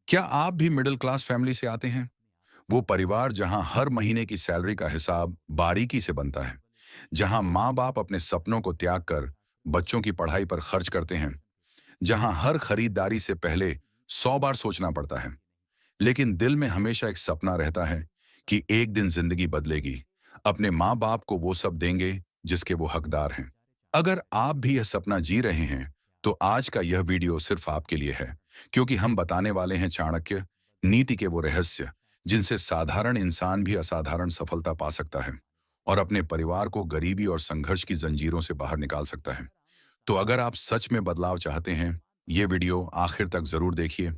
क्या आप भी मिडिल क्लास फैमिली से आते हैं? वो परिवार जहां हर महीने की सैलरी का हिसाब बारीकी से बनता है, जहां माँ बाप अपने सपनों को त्याग कर बच्चों की पढ़ाई पर खर्च करते हैं, जहां हर खरीदारी से पहले 100 बार सोचना पड़ता है, लेकिन दिल में हमेशा एक सपना रहता है कि एक दिन जिंदगी बदलेगी, अपने माँ बाप को वो सब देंगे जिसके वो हकदार हैं। अगर आप भी यह सपना जी रहे हैं, तो आज का यह वीडियो सिर्फ आपके लिए है, क्योंकि हम बताने वाले हैं चाणक्य नीति के वो रहस्य जिनसे साधारण इंसान भी असाधारण सफलता पा सकता है और अपने परिवार को गरीबी और संघर्ष की जंजीरों से बाहर निकाल सकता है। तो अगर आप सच में बदलाव चाहते हैं, ये वीडियो आखिर तक जरूर देखिए।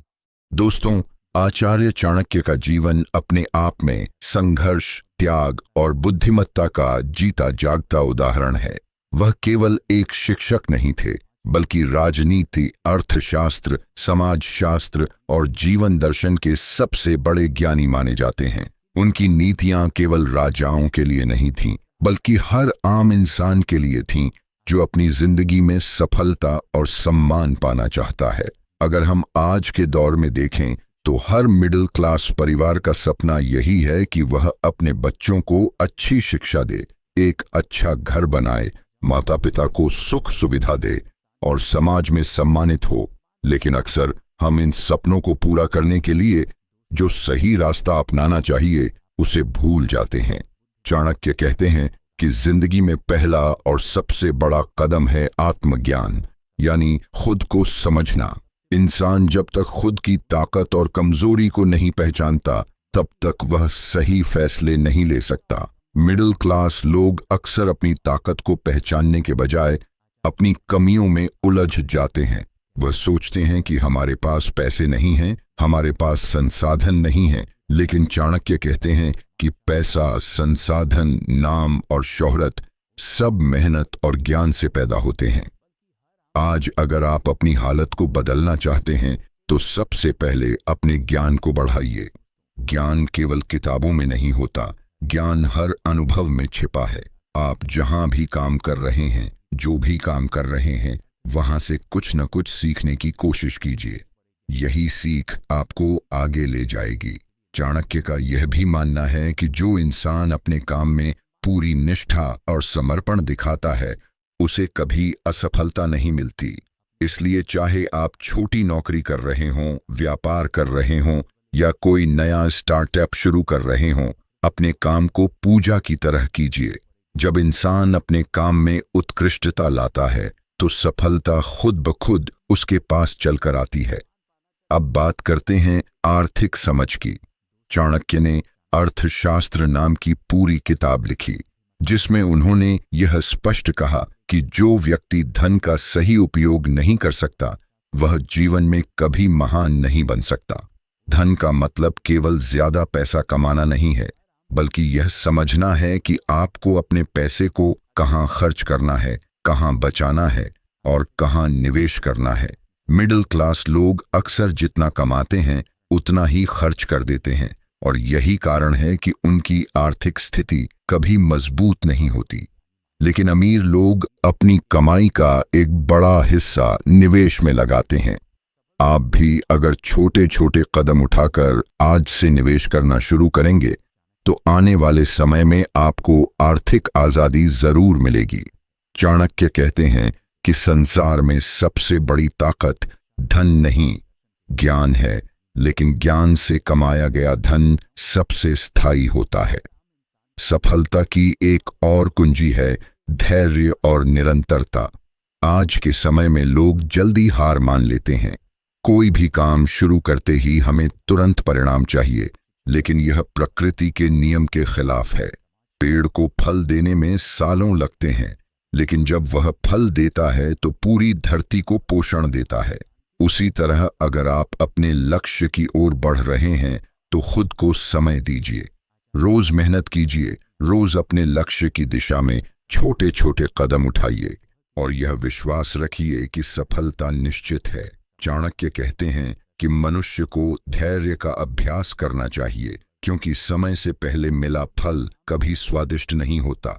दोस्तों, आचार्य चाणक्य का जीवन अपने आप में संघर्ष, त्याग और बुद्धिमत्ता का जीता जागता उदाहरण है। वह केवल एक शिक्षक नहीं थे, बल्कि राजनीति, अर्थशास्त्र, समाजशास्त्र और जीवन दर्शन के सबसे बड़े ज्ञानी माने जाते हैं। उनकी नीतियां केवल राजाओं के लिए नहीं थीं, बल्कि हर आम इंसान के लिए थीं जो अपनी जिंदगी में सफलता और सम्मान पाना चाहता है। अगर हम आज के दौर में देखें तो हर मिडिल क्लास परिवार का सपना यही है कि वह अपने बच्चों को अच्छी शिक्षा दे, एक अच्छा घर बनाए, माता पिता को सुख सुविधा दे और समाज में सम्मानित हो। लेकिन अक्सर हम इन सपनों को पूरा करने के लिए जो सही रास्ता अपनाना चाहिए उसे भूल जाते हैं। चाणक्य कहते हैं कि जिंदगी में पहला और सबसे बड़ा कदम है आत्मज्ञान, यानी खुद को समझना। इंसान जब तक खुद की ताकत और कमजोरी को नहीं पहचानता, तब तक वह सही फैसले नहीं ले सकता। मिडिल क्लास लोग अक्सर अपनी ताकत को पहचानने के बजाय अपनी कमियों में उलझ जाते हैं। वह सोचते हैं कि हमारे पास पैसे नहीं हैं, हमारे पास संसाधन नहीं हैं, लेकिन चाणक्य कहते हैं कि पैसा, संसाधन, नाम और शोहरत सब मेहनत और ज्ञान से पैदा होते हैं। आज अगर आप अपनी हालत को बदलना चाहते हैं तो सबसे पहले अपने ज्ञान को बढ़ाइए। ज्ञान केवल किताबों में नहीं होता, ज्ञान हर अनुभव में छिपा है। आप जहां भी काम कर रहे हैं, जो भी काम कर रहे हैं, वहां से कुछ न कुछ सीखने की कोशिश कीजिए। यही सीख आपको आगे ले जाएगी। चाणक्य का यह भी मानना है कि जो इंसान अपने काम में पूरी निष्ठा और समर्पण दिखाता है, उसे कभी असफलता नहीं मिलती। इसलिए चाहे आप छोटी नौकरी कर रहे हों, व्यापार कर रहे हों या कोई नया स्टार्टअप शुरू कर रहे हों, अपने काम को पूजा की तरह कीजिए। जब इंसान अपने काम में उत्कृष्टता लाता है तो सफलता खुद ब खुद उसके पास चलकर आती है। अब बात करते हैं आर्थिक समझ की। चाणक्य ने अर्थशास्त्र नाम की पूरी किताब लिखी, जिसमें उन्होंने यह स्पष्ट कहा कि जो व्यक्ति धन का सही उपयोग नहीं कर सकता, वह जीवन में कभी महान नहीं बन सकता। धन का मतलब केवल ज्यादा पैसा कमाना नहीं है, बल्कि यह समझना है कि आपको अपने पैसे को कहाँ खर्च करना है, कहाँ बचाना है और कहाँ निवेश करना है। मिडिल क्लास लोग अक्सर जितना कमाते हैं उतना ही खर्च कर देते हैं, और यही कारण है कि उनकी आर्थिक स्थिति कभी मजबूत नहीं होती। लेकिन अमीर लोग अपनी कमाई का एक बड़ा हिस्सा निवेश में लगाते हैं। आप भी अगर छोटे छोटे कदम उठाकर आज से निवेश करना शुरू करेंगे तो आने वाले समय में आपको आर्थिक आजादी जरूर मिलेगी। चाणक्य कहते हैं कि संसार में सबसे बड़ी ताकत धन नहीं, ज्ञान है, लेकिन ज्ञान से कमाया गया धन सबसे स्थायी होता है। सफलता की एक और कुंजी है धैर्य और निरंतरता। आज के समय में लोग जल्दी हार मान लेते हैं। कोई भी काम शुरू करते ही हमें तुरंत परिणाम चाहिए, लेकिन यह प्रकृति के नियम के खिलाफ है। पेड़ को फल देने में सालों लगते हैं, लेकिन जब वह फल देता है तो पूरी धरती को पोषण देता है। उसी तरह अगर आप अपने लक्ष्य की ओर बढ़ रहे हैं तो खुद को समय दीजिए। रोज मेहनत कीजिए, रोज अपने लक्ष्य की दिशा में छोटे छोटे कदम उठाइए और यह विश्वास रखिए कि सफलता निश्चित है। चाणक्य कहते हैं कि मनुष्य को धैर्य का अभ्यास करना चाहिए, क्योंकि समय से पहले मिला फल कभी स्वादिष्ट नहीं होता।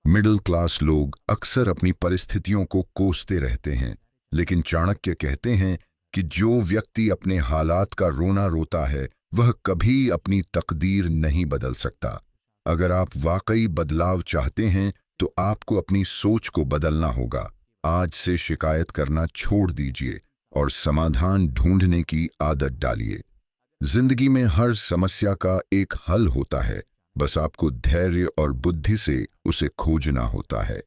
मिडिल क्लास लोग अक्सर अपनी परिस्थितियों को कोसते रहते हैं, लेकिन चाणक्य कहते हैं कि जो व्यक्ति अपने हालात का रोना रोता है वह कभी अपनी तकदीर नहीं बदल सकता। अगर आप वाकई बदलाव चाहते हैं तो आपको अपनी सोच को बदलना होगा। आज से शिकायत करना छोड़ दीजिए और समाधान ढूंढने की आदत डालिए। जिंदगी में हर समस्या का एक हल होता है, बस आपको धैर्य और बुद्धि से उसे खोजना होता है।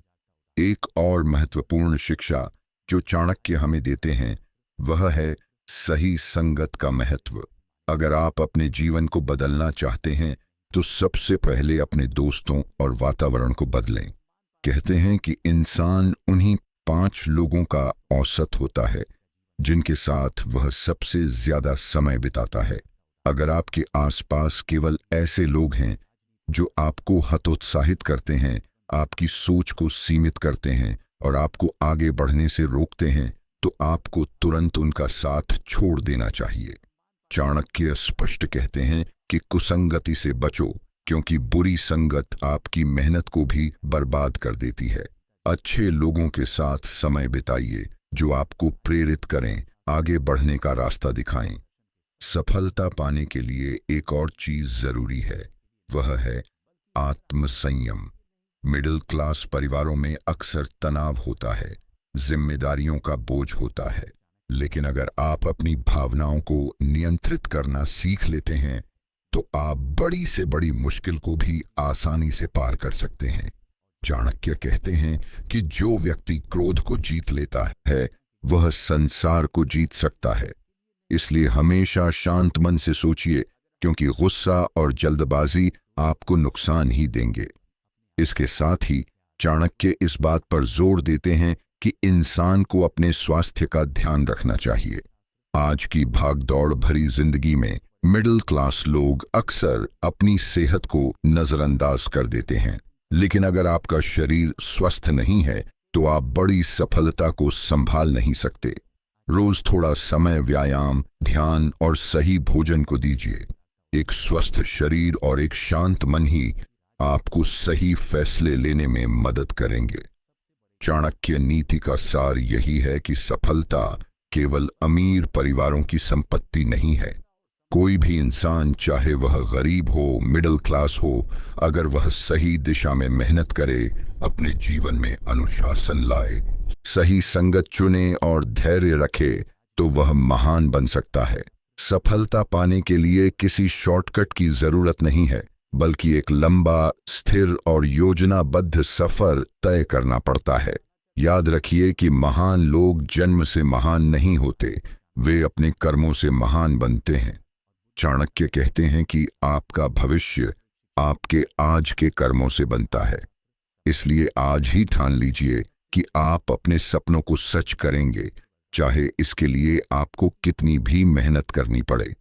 एक और महत्वपूर्ण शिक्षा जो चाणक्य हमें देते हैं वह है सही संगत का महत्व। अगर आप अपने जीवन को बदलना चाहते हैं तो सबसे पहले अपने दोस्तों और वातावरण को बदलें। कहते हैं कि इंसान उन्हीं 5 लोगों का औसत होता है जिनके साथ वह सबसे ज्यादा समय बिताता है। अगर आपके आसपास केवल ऐसे लोग हैं जो आपको हतोत्साहित करते हैं, आपकी सोच को सीमित करते हैं और आपको आगे बढ़ने से रोकते हैं, तो आपको तुरंत उनका साथ छोड़ देना चाहिए। चाणक्य स्पष्ट कहते हैं कि कुसंगति से बचो, क्योंकि बुरी संगत आपकी मेहनत को भी बर्बाद कर देती है। अच्छे लोगों के साथ समय बिताइए जो आपको प्रेरित करें, आगे बढ़ने का रास्ता दिखाएं। सफलता पाने के लिए एक और चीज जरूरी है, वह है आत्मसंयम। मिडिल क्लास परिवारों में अक्सर तनाव होता है, जिम्मेदारियों का बोझ होता है, लेकिन अगर आप अपनी भावनाओं को नियंत्रित करना सीख लेते हैं तो आप बड़ी से बड़ी मुश्किल को भी आसानी से पार कर सकते हैं। चाणक्य कहते हैं कि जो व्यक्ति क्रोध को जीत लेता है वह संसार को जीत सकता है। इसलिए हमेशा शांत मन से सोचिए, क्योंकि गुस्सा और जल्दबाजी आपको नुकसान ही देंगे। इसके साथ ही चाणक्य इस बात पर जोर देते हैं कि इंसान को अपने स्वास्थ्य का ध्यान रखना चाहिए। आज की भागदौड़ भरी जिंदगी में मिडिल क्लास लोग अक्सर अपनी सेहत को नजरअंदाज कर देते हैं, लेकिन अगर आपका शरीर स्वस्थ नहीं है तो आप बड़ी सफलता को संभाल नहीं सकते। रोज थोड़ा समय व्यायाम, ध्यान और सही भोजन को दीजिए। एक स्वस्थ शरीर और एक शांत मन ही आपको सही फैसले लेने में मदद करेंगे। चाणक्य नीति का सार यही है कि सफलता केवल अमीर परिवारों की संपत्ति नहीं है। कोई भी इंसान, चाहे वह गरीब हो, मिडिल क्लास हो, अगर वह सही दिशा में मेहनत करे, अपने जीवन में अनुशासन लाए, सही संगत चुने और धैर्य रखे, तो वह महान बन सकता है। सफलता पाने के लिए किसी शॉर्टकट की जरूरत नहीं है, बल्कि एक लंबा, स्थिर और योजनाबद्ध सफर तय करना पड़ता है। याद रखिए कि महान लोग जन्म से महान नहीं होते, वे अपने कर्मों से महान बनते हैं। चाणक्य कहते हैं कि आपका भविष्य आपके आज के कर्मों से बनता है। इसलिए आज ही ठान लीजिए कि आप अपने सपनों को सच करेंगे, चाहे इसके लिए आपको कितनी भी मेहनत करनी पड़े।